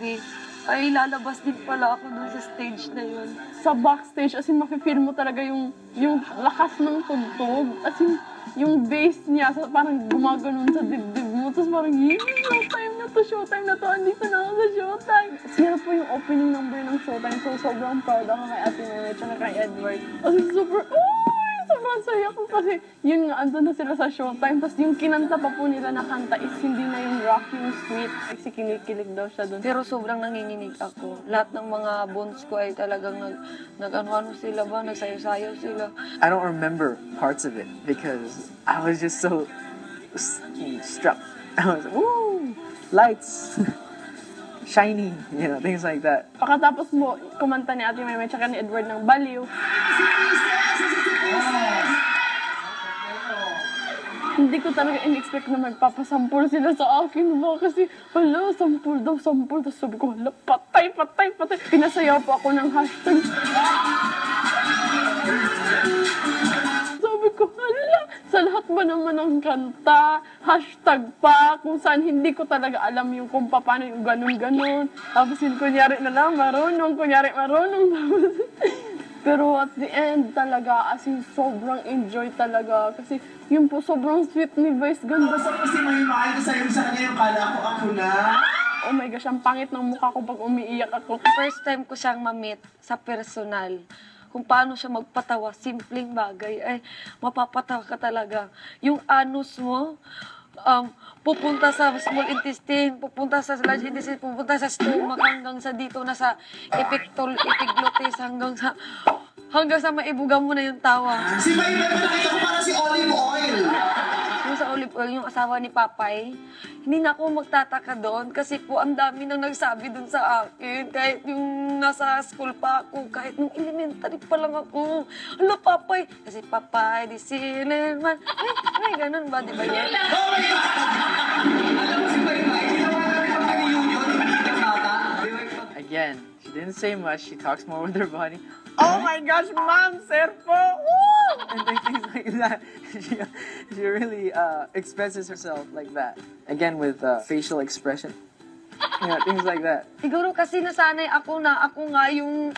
sinabi, ay lalabas din pala ako dun sa stage na yun. Sa backstage, as in, makifeel mo talaga yung lakas ng tugtog. As in, yung bass niya, parang gumaganon sa dibdib mo. Tapos parang, showtime na to, andito na ako sa showtime. Sila po yung opening number ng showtime. So, sobrang proud ako kay Ate Meme at kay Edward. As in, sobrang saya ko kasi yun nga, andun na sila sa showtime. Tapos yung kinanta pa po nila na kanta is hindi na yung rock, yung sweet. Kasi kinikilig daw siya dun. Pero sobrang nanginginig ako. Lahat ng mga bones ko ay talagang nag-ano sila ba, nagsayaw-sayaw sila. I don't remember parts of it because I was just so struck. I was, woo, lights, shiny, you know, things like that. Pagkatapos mo, kumanta ni Ate Meme at ni Edward ng Baliw. Hindi ko talaga in-expect na magpapasampul sila sa akin ba? Kasi, hala, sampul daw, sampul. Tapos sabi ko, hala, patay. Pinasayaw po ako ng hashtag. Sabi ko, hala, sa lahat ba naman ng kanta, hashtag pa, kung saan hindi ko talaga alam yung kung paano yung ganun-ganun. Tapos yun, kunyari na lang, marunong. Pero at the end talaga, as in, sobrang enjoy talaga. Kasi yun po, sobrang sweet ni Vice. Ganda. Kasi may mahal ko sa'yo sa kanya yung kala ko ako na. Oh my gosh, ang pangit ng mukha ko pag umiiyak ako. First time ko siyang ma-meet sa personal. Kung paano siya magpatawa, simpleng bagay, ay mapapatawa ka talaga. Yung anus mo, pupunta sa small intestine, pupunta sa large intestine, pupunta sa stomach, hanggang sa dito na sa epiglotis, hanggang sa maibuga mo na yung tawa. Si May nakita ko parang si Olive Oil. Yung sa Olive Oil, yung asawa ni Papay, hindi na ako magtataka doon kasi po ang dami nang nagsabi doon sa akin. Kahit yung nasa school pa ako, kahit nung elementary pa lang ako. Ala, Papay! Kasi Papay, di silenman. Ay, ganun ba? Di ba yan? Oh my God! Alam mo si May, ginawa namin pag-reunion, hindi ka bata. Again, she didn't say much. She talks more with her body. Oh my gosh, Mom, sir po! And things like that. She really expresses herself like that. Again, with facial expression. Yeah, things like that. Siguro kasi nasanay ako na ako nga yung